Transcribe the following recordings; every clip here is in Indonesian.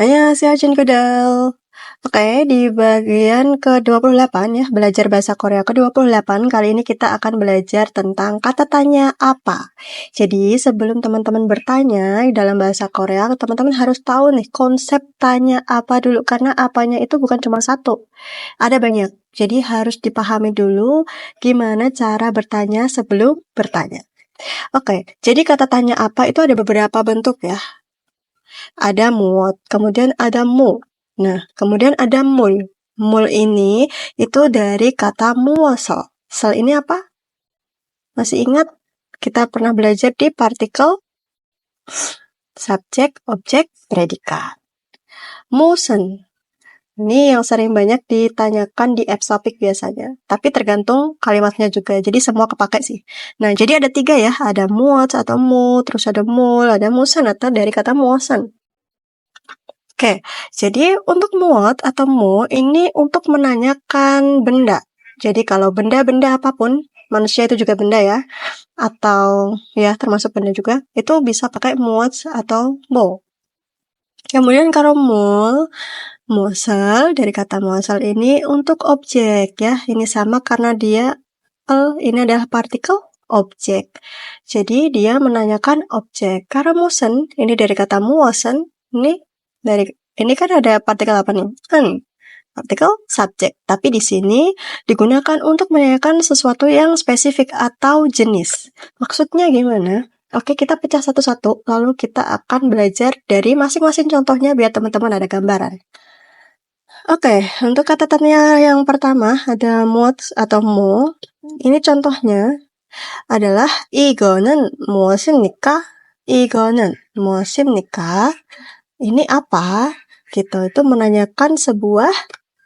안녕하세요, 친구들. Oke, di bagian ke-28 ya, belajar bahasa Korea ke-28, kali ini kita akan belajar tentang kata tanya apa. Jadi, sebelum teman-teman bertanya dalam bahasa Korea, teman-teman harus tahu nih konsep tanya apa dulu, karena apanya itu bukan cuma satu, ada banyak. Jadi, harus dipahami dulu gimana cara bertanya sebelum bertanya. Oke, jadi kata tanya apa itu ada beberapa bentuk ya. Ada muot, kemudian ada mu. Nah, kemudian ada mul. Mul ini itu dari kata muosol. Sel ini apa? Masih ingat? Kita pernah belajar di partikel subjek, objek, predikat. Musen. Ini yang sering banyak ditanyakan di apps topik biasanya. Tapi tergantung kalimatnya juga. Jadi semua kepake sih. Nah, jadi ada 3 ya. Ada muot atau mu, terus ada mul, ada musen atau dari kata muosen. Oke, jadi untuk muot atau mu ini untuk menanyakan benda. Jadi kalau benda-benda apapun, manusia itu juga benda ya, atau ya termasuk benda juga, itu bisa pakai muot atau mu. Kemudian kalau mul, musel dari kata musel ini untuk objek ya, ini sama karena dia ini adalah partikel objek. Jadi dia menanyakan objek. Kalau musen ini dari kata muosen, ini kan ada partikel apa nih? Partikel subjek. Tapi di sini digunakan untuk menanyakan sesuatu yang spesifik atau jenis. Maksudnya gimana? Oke, kita pecah satu-satu, lalu kita akan belajar dari masing-masing contohnya biar teman-teman ada gambaran. Oke, untuk kata tanya yang pertama ada muot atau mu. Ini contohnya adalah 이거는 무엇입니까? 이거는 무엇입니까? Ini apa? Gitu, itu menanyakan sebuah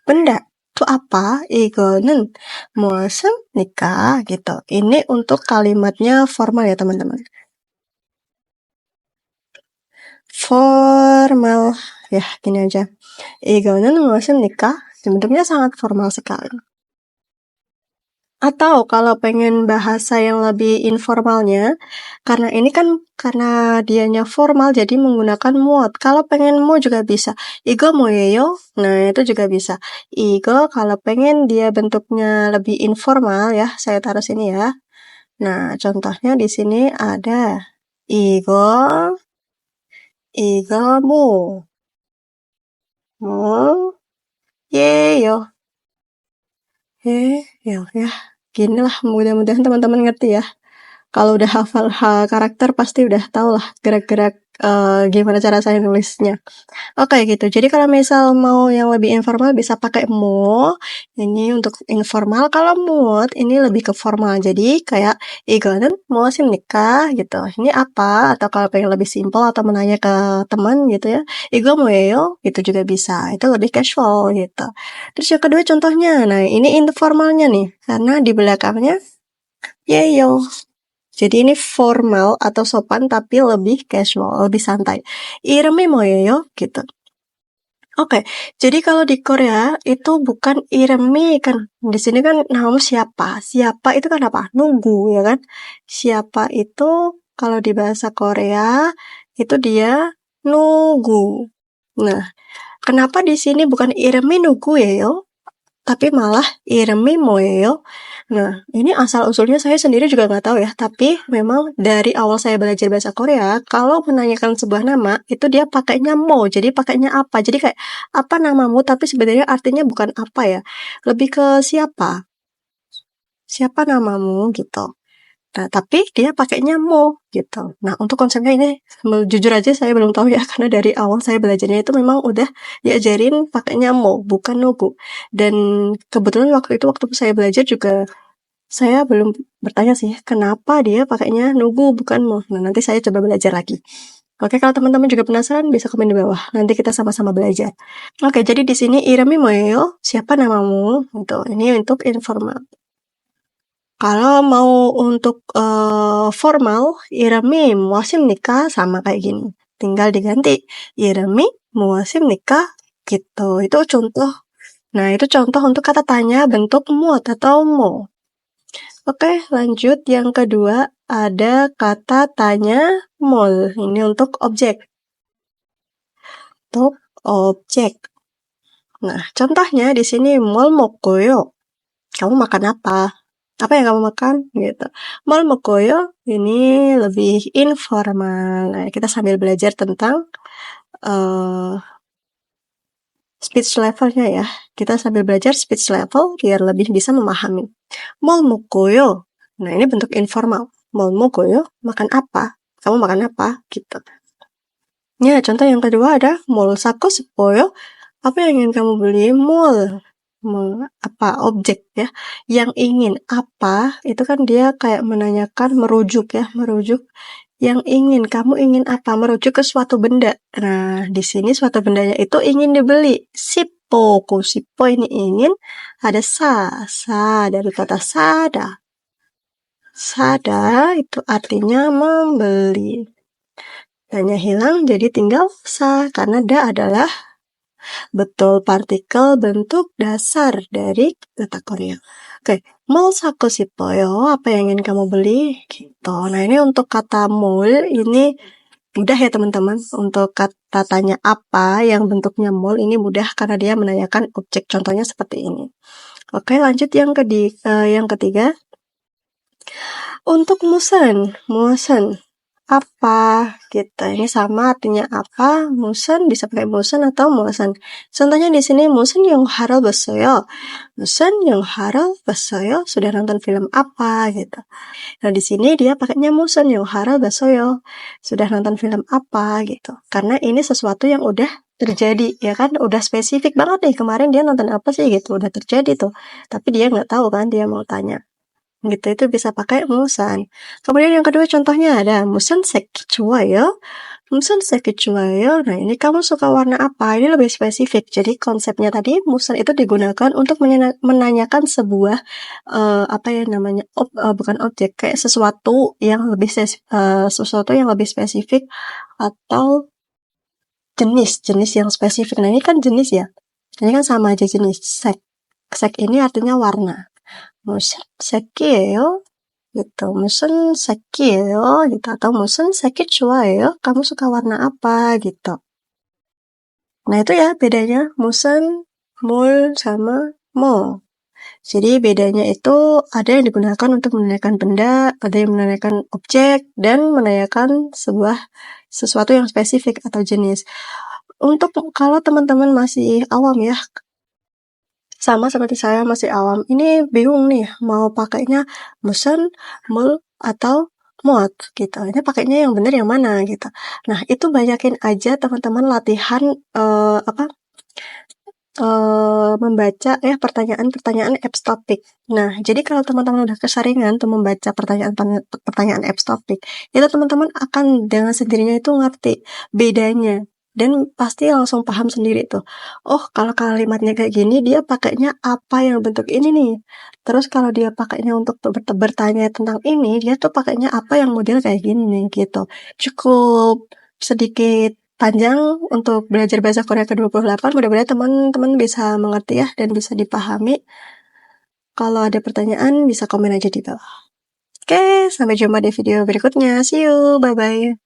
benda. Itu apa? 이거는 무엇입니까? Gitu. Ini untuk kalimatnya formal ya teman-teman. Formal. Ya, gini aja. 이거는 무엇입니까? Bentuknya sangat formal sekali. Atau kalau pengen bahasa yang lebih informalnya, karena ini kan karena dianya formal jadi menggunakan muot. Kalau pengen mu juga bisa. 이거 뭐예요? Nah, itu juga bisa. 이거 kalau pengen dia bentuknya lebih informal ya, saya taruh sini ya. Nah, contohnya di sini ada 이거 뭐 예요. Ya. Ginilah, mudah-mudahan teman-teman ngerti ya. Kalau udah hafal karakter pasti udah tahu lah gerak-gerak gimana cara saya nulisnya. Oke gitu. Jadi kalau misal mau yang lebih informal bisa pakai mu. Ini untuk informal. Kalau muot ini lebih ke formal. Jadi kayak 이거는 무엇입니까? Gitu. Ini apa? Atau kalau pengen lebih simple atau menanya ke teman gitu ya. 이거 뭐예요? Gitu juga bisa. Itu lebih casual gitu. Terus yang kedua contohnya. Nah ini informalnya nih. Karena di belakangnya 예요. Jadi ini formal atau sopan tapi lebih casual, lebih santai. 이름이 뭐예요? Gitu. Oke, jadi kalau di Korea itu bukan 이름이 kan. Di sini kan nama siapa? Siapa itu kan apa? Nunggu ya kan? Siapa itu kalau di bahasa Korea itu dia nunggu. Nah, kenapa di sini bukan 이름이 누구예요? Tapi malah 이름이 뭐예요? Nah, ini asal-usulnya saya sendiri juga nggak tahu ya, tapi memang dari awal saya belajar bahasa Korea, kalau menanyakan sebuah nama, itu dia pakainya mo, jadi pakainya apa. Jadi kayak, apa namamu, tapi sebenarnya artinya bukan apa ya, lebih ke siapa. Siapa namamu, gitu. Nah, tapi dia pakainya mo, gitu. Nah, untuk konsepnya ini, jujur aja saya belum tahu ya, karena dari awal saya belajarnya itu memang udah diajarin pakainya mo, bukan nugu. Dan kebetulan waktu saya belajar juga, saya belum bertanya sih, kenapa dia pakainya nugu, bukan mo. Nah, nanti saya coba belajar lagi. Oke, kalau teman-teman juga penasaran, bisa komen di bawah. Nanti kita sama-sama belajar. Oke, jadi di sini 이름이 뭐예요? Siapa namamu? Gitu. Ini untuk informal. Kalau mau untuk formal, 이름이 무엇입니까? Sama kayak gini. Tinggal diganti. 이름이 무엇입니까? Gitu. Itu contoh. Nah, itu contoh untuk kata tanya bentuk muot atau mo. Oke, lanjut. Yang kedua, ada kata tanya mol. Ini untuk objek. Untuk objek. Nah, contohnya di sini 뭘 먹고요. Kamu makan apa? Apa yang kamu makan? Gitu. 뭘 먹고요 ini lebih informal. Nah, kita sambil belajar tentang speech levelnya ya. Kita sambil belajar speech level biar lebih bisa memahami. 뭘 먹고요. Nah, ini bentuk informal. 뭘 먹고요, makan apa? Kamu makan apa? Gitu. Ya, contoh yang kedua ada 뭘 사고 싶어요. Apa yang ingin kamu beli? Apa? Objek ya. Yang ingin apa? Itu kan dia kayak menanyakan, merujuk ya, merujuk. Yang ingin, kamu ingin apa? Merujuk ke suatu benda. Nah, di sini suatu bendanya itu ingin dibeli. Sipo ini ingin. Ada sa dari kata sada. Sada itu artinya membeli. Danya hilang jadi tinggal sa, karena da adalah betul partikel bentuk dasar dari kata Korea. Oke, 뭘 사고 싶어요? Apa yang ingin kamu beli? Gitu. Nah, ini untuk kata 뭘 ini mudah ya teman-teman. Untuk kata tanya apa yang bentuknya 뭘 ini mudah karena dia menanyakan objek. Contohnya seperti ini. Oke, lanjut yang ketiga. Untuk musen apa gitu. Ini sama artinya apa? Musen bisa pakai musen atau musen. Contohnya di sini musen yang haral bessoyo. Musen yang haral bessoyo. Sudah nonton film apa gitu. Nah, di sini dia pakainya musen yang haral bessoyo. Sudah nonton film apa gitu. Karena ini sesuatu yang udah terjadi ya kan, udah spesifik banget nih. Kemarin dia nonton apa sih gitu, udah terjadi tuh. Tapi dia nggak tahu kan, dia mau tanya. Gitu, itu bisa pakai musan. Kemudian yang kedua contohnya ada musan seki 좋아요. musan seki 좋아요. Nah, ini kamu suka warna apa? Ini lebih spesifik. Jadi konsepnya tadi musan itu digunakan untuk menanyakan sebuah apa ya namanya? Bukan objek, kayak sesuatu yang lebih spesifik atau jenis yang spesifik. Nah, ini kan jenis ya. Ini kan sama aja jenis. Sek ini artinya warna. 무슨 색이에요? gitu. 무슨 색이에요? gitu. Atau 무슨 색이 좋아해요? Kamu suka warna apa? gitu. Nah, itu ya bedanya 무슨, 뭘, sama 뭐. Jadi bedanya itu ada yang digunakan untuk menanyakan benda, ada yang menanyakan objek, dan menanyakan sesuatu yang spesifik atau jenis. Untuk kalau teman-teman masih awam ya, sama seperti saya masih awam, ini bingung nih mau pakainya musen, mul, atau muat gitu. Ini pakainya yang benar yang mana gitu. Nah, itu banyakin aja teman-teman latihan membaca ya pertanyaan apps topic. Nah, jadi kalau teman-teman udah keseringan tuh membaca pertanyaan apps topic, itu teman-teman akan dengan sendirinya itu ngerti bedanya. Dan pasti langsung paham sendiri tuh. Oh, kalau kalimatnya kayak gini, dia pakainya apa yang bentuk ini nih. Terus kalau dia pakainya untuk bertanya tentang ini, dia tuh pakainya apa yang model kayak gini nih, gitu. Cukup sedikit panjang untuk belajar bahasa Korea ke-28. Mudah-mudahan teman-teman bisa mengerti ya, dan bisa dipahami. Kalau ada pertanyaan, bisa komen aja di bawah. Oke, sampai jumpa di video berikutnya. See you, bye-bye.